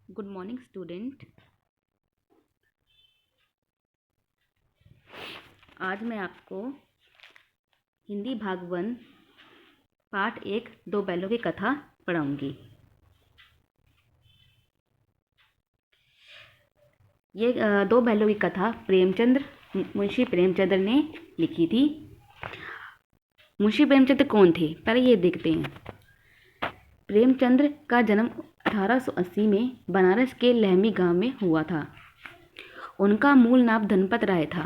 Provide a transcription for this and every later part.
Good morning student. आज मैं आपको हिंदी भाग 1 पार्ट 1 दो बैलों की कथा पढ़ाऊंगी। ये दो बैलों की कथा मुंशी प्रेमचंद्र ने लिखी थी। मुंशी प्रेमचंद्र कौन थे, पहले ये देखते हैं। प्रेमचंद्र का जन्म 1880 में बनारस के लहमी गांव में हुआ था। उनका मूल नाम धनपत राय था।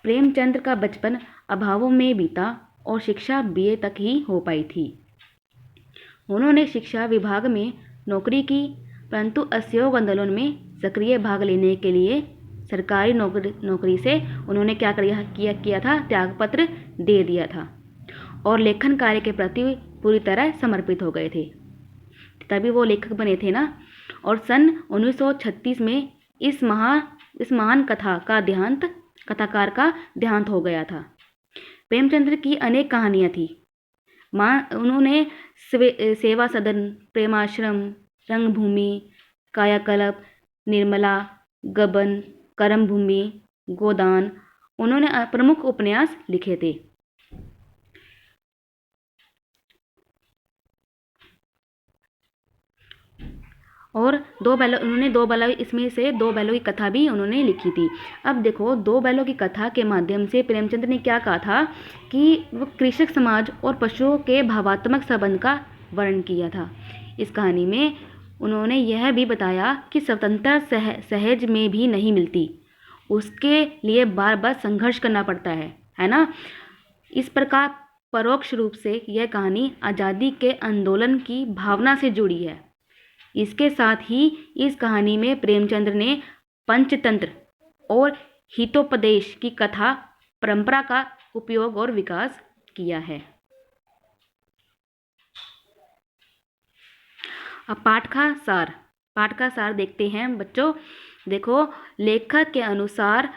प्रेमचंद्र का बचपन अभावों में बीता और शिक्षा बीए तक ही हो पाई थी। उन्होंने शिक्षा विभाग में नौकरी की, परंतु असहयोग आंदोलन में सक्रिय भाग लेने के लिए सरकारी नौकरी से उन्होंने क्या किया था, त्यागपत्र दे दिया था और लेखन कार्य के प्रति पूरी तरह समर्पित हो गए थे। तभी वो लेखक बने थे ना। और सन 1936 में इस महान कथाकार का देहांत हो गया था। प्रेमचंद्र की अनेक कहानियां थी। उन्होंने सेवा सदन, प्रेमाश्रम, रंगभूमि, कायाकल्प, निर्मला, गबन, कर्मभूमि, गोदान, उन्होंने प्रमुख उपन्यास लिखे थे। और उन्होंने इसमें से दो बैलों की कथा भी उन्होंने लिखी थी। अब देखो, दो बैलों की कथा के माध्यम से प्रेमचंद्र ने क्या कहा था कि वो कृषक समाज और पशुओं के भावात्मक संबंध का वर्णन किया था। इस कहानी में उन्होंने यह भी बताया कि स्वतंत्रता सहज में भी नहीं मिलती, उसके लिए बार बार संघर्ष करना पड़ता है ना। इस प्रकार परोक्ष रूप से यह कहानी आज़ादी के आंदोलन की भावना से जुड़ी है। इसके साथ ही इस कहानी में प्रेमचंद्र ने पंचतंत्र और हितोपदेश की कथा परंपरा का उपयोग और विकास किया है। अब पाठ का सार देखते हैं बच्चों। देखो, लेखक के अनुसार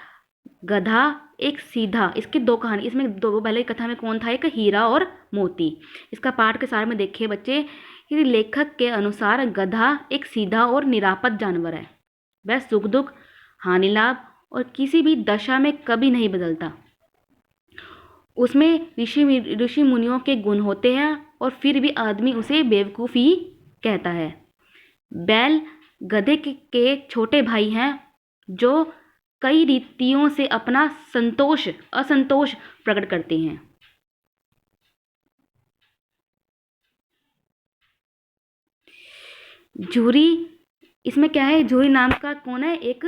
गधा एक सीधा, इसकी दो कहानी, इसमें दो बैलों की कथा में कौन था, एक हीरा और मोती। इसका पाठ के सार में देखिए बच्चे कि लेखक के अनुसार गधा एक सीधा और निरापद जानवर है। वह सुख दुख, हानि लाभ और किसी भी दशा में कभी नहीं बदलता। उसमें ऋषि मुनियों के गुण होते हैं और फिर भी आदमी उसे बेवकूफ ही कहता है। बैल गधे के छोटे भाई हैं जो कई रीतियों से अपना असंतोष प्रकट करते हैं। झूरी, इसमें क्या है, झूरी नाम का कौन है, एक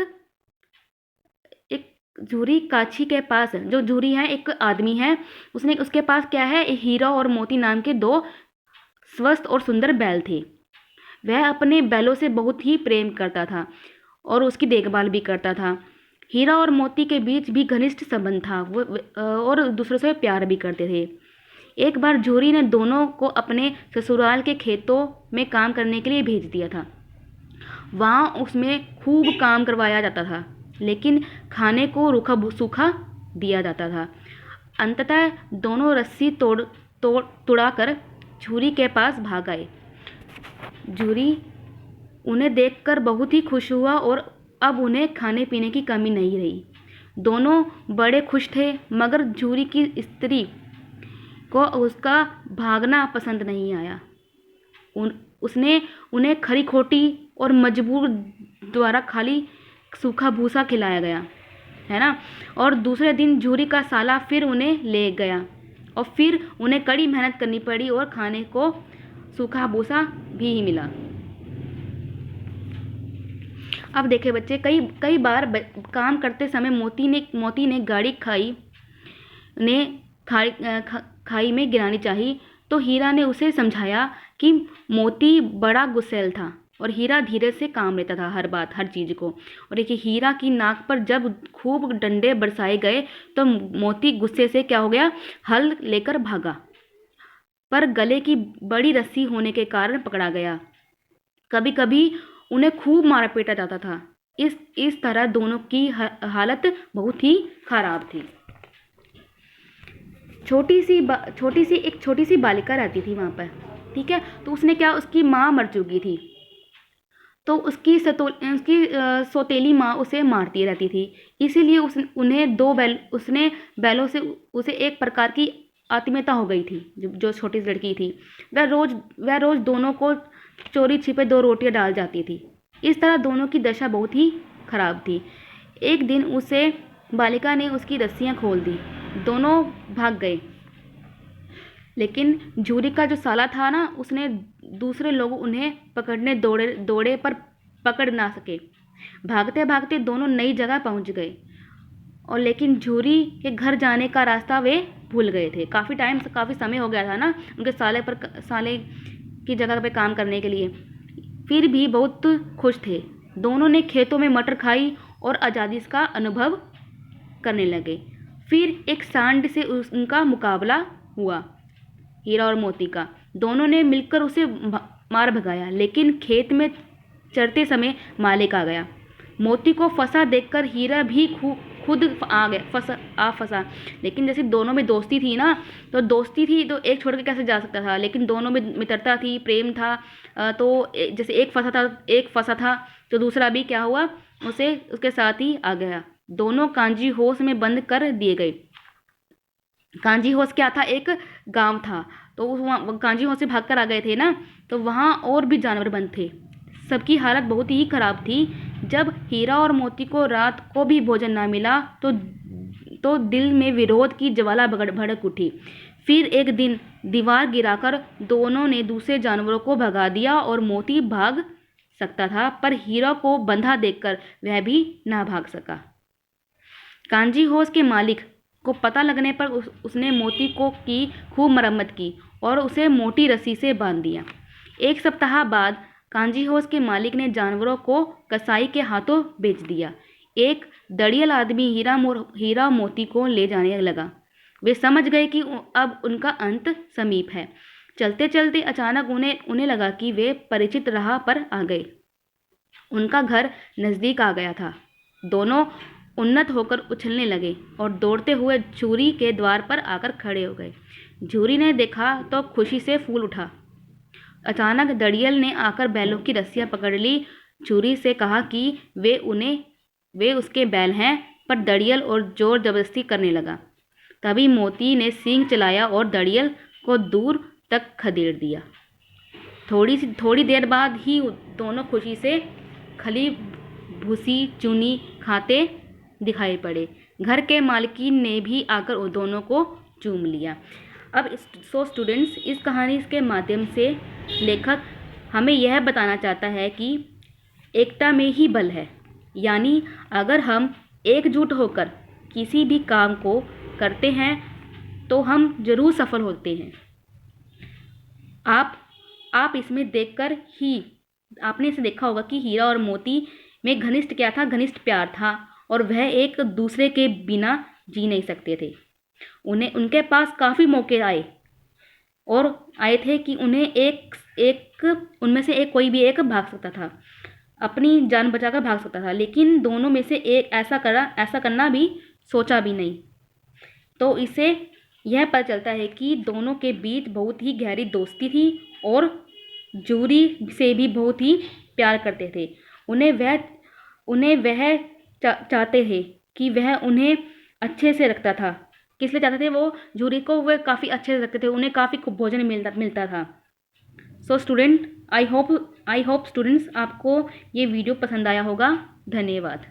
झूरी काछी के पास, जो झूरी है एक आदमी है, उसके पास क्या है, एक हीरा और मोती नाम के दो स्वस्थ और सुंदर बैल थे। वह अपने बैलों से बहुत ही प्रेम करता था और उसकी देखभाल भी करता था। हीरा और मोती के बीच भी घनिष्ठ संबंध था, वो और दूसरों से प्यार भी करते थे। एक बार झूरी ने दोनों को अपने ससुराल के खेतों में काम करने के लिए भेज दिया था। वहाँ उसमें खूब काम करवाया जाता था, लेकिन खाने को रूखा सूखा दिया जाता था। अंततः दोनों रस्सी तुड़ाकर झूरी के पास भाग आए। झूरी उन्हें देखकर बहुत ही खुश हुआ और अब उन्हें खाने पीने की कमी नहीं रही। दोनों बड़े खुश थे, मगर झूरी की स्त्री को उसका भागना पसंद नहीं आया। उसने उन्हें खरी खोटी और मजबूर द्वारा खाली सूखा भूसा खिलाया गया, है ना। और दूसरे दिन झूरी का साला फिर उन्हें ले गया और फिर उन्हें कड़ी मेहनत करनी पड़ी और खाने को सूखा भूसा भी ही मिला। अब देखे बच्चे, कई बार काम करते समय मोती ने गाड़ी खाई में गिरानी चाहिए, तो हीरा ने उसे समझाया कि मोती बड़ा गुस्सैल था और हीरा धीरे से काम लेता था हर चीज़ को। और देखिए, हीरा की नाक पर जब खूब डंडे बरसाए गए तो मोती गुस्से से क्या हो गया, हल लेकर भागा, पर गले की बड़ी रस्सी होने के कारण पकड़ा गया। कभी कभी उन्हें खूब मारा पीटा जाता था। इस तरह दोनों की हालत बहुत ही खराब थी। छोटी सी बालिका रहती थी वहाँ पर, ठीक है। तो उसकी माँ मर चुकी थी। तो उसकी सौतेली माँ उसे मारती रहती थी। इसीलिए उसने बैलों से उसे एक प्रकार की आत्मीयता हो गई थी। जो छोटी सी लड़की थी, वह रोज दोनों को चोरी छिपे 2 रोटियां डाल जाती थी। इस तरह दोनों की दशा बहुत ही खराब थी। एक दिन उसे बालिका ने उसकी रस्सियां खोल दी। दोनों भाग गए, लेकिन झूरी का जो साला था ना, उसने दूसरे लोग उन्हें पकड़ने दौड़े पर पकड़ ना सके। भागते भागते दोनों नई जगह पहुंच गए, और लेकिन झूरी के घर जाने का रास्ता वे भूल गए थे। काफ़ी समय हो गया था ना उनके साले की जगह पे काम करने के लिए। फिर भी बहुत खुश थे। दोनों ने खेतों में मटर खाई और आज़ादी का अनुभव करने लगे। फिर एक सांड से उनका मुकाबला हुआ, हीरा और मोती का। दोनों ने मिलकर उसे मार भगाया, लेकिन खेत में चरते समय मालिक आ गया। मोती को फंसा देखकर हीरा भी खुद फंसा। लेकिन जैसे दोनों में दोस्ती थी ना, तो एक छोड़ के कैसे जा सकता था। लेकिन दोनों में मित्रता थी, प्रेम था। तो जैसे एक फंसा था तो दूसरा भी क्या हुआ, उसे उसके साथ ही आ गया। दोनों कांजी होश में बंद कर दिए गए। कांजी होश क्या था, एक गांव था। तो वहाँ कांजी होश से भागकर आ गए थे ना, तो वहाँ और भी जानवर बंद थे। सबकी हालत बहुत ही खराब थी। जब हीरा और मोती को रात को भी भोजन ना मिला तो दिल में विरोध की ज्वाला भड़क उठी। फिर एक दिन दीवार गिराकर दोनों ने दूसरे जानवरों को भगा दिया, और मोती भाग सकता था, पर हीरा को बंधा देखकर वह भी ना भाग सका। कांजी होश के मालिक को पता लगने पर उसने मोती को की खूब मरम्मत की और उसे मोटी रस्सी से बांध दिया। 1 सप्ताह बाद कांजी होश के मालिक ने जानवरों को कसाई के हाथों बेच दिया। एक दड़ियल आदमी हीरा मोती को ले जाने लगा। वे समझ गए कि अब उनका अंत समीप है। चलते चलते अचानक उन्हें लगा कि वे परिचित राह पर आ गए। उनका घर नजदीक आ गया था। दोनों उन्नत होकर उछलने लगे और दौड़ते हुए झूरी के द्वार पर आकर खड़े हो गए। झूरी ने देखा तो खुशी से फूल उठा। अचानक दड़ियल ने आकर बैलों की रस्सियां पकड़ ली। झूरी से कहा कि वे उसके बैल हैं, पर दड़ियल और जोर जबरदस्ती करने लगा। तभी मोती ने सींग चलाया और दड़ियल को दूर तक खदेड़ दिया। थोड़ी देर बाद ही दोनों खुशी से खली भूसी चुनी खाते दिखाई पड़े। घर के मालकिन ने भी आकर उन दोनों को चूम लिया। अब स्टूडेंट्स, इस कहानी के माध्यम से लेखक हमें यह बताना चाहता है कि एकता में ही बल है। यानी अगर हम एकजुट होकर किसी भी काम को करते हैं तो हम जरूर सफल होते हैं। आप इसमें देखकर ही आपने इसे देखा होगा कि हीरा और मोती में घनिष्ठ क्या था, घनिष्ठ प्यार था, और वह एक दूसरे के बिना जी नहीं सकते थे। उनके पास काफ़ी मौके आए थे कि उनमें से एक कोई भी एक भाग सकता था, अपनी जान बचाकर भाग सकता था, लेकिन दोनों में से एक ऐसा करना भी सोचा भी नहीं। तो इससे यह पता चलता है कि दोनों के बीच बहुत ही गहरी दोस्ती थी और जूरी से भी बहुत ही प्यार करते थे। उन्हें वह चाहते थे कि वह उन्हें अच्छे से रखता था। किस लिए चाहते थे वो? जूरी को वह काफ़ी अच्छे से रखते थे, उन्हें काफ़ी भोजन मिलता था। So student, I hope students आपको ये वीडियो पसंद आया होगा। धन्यवाद।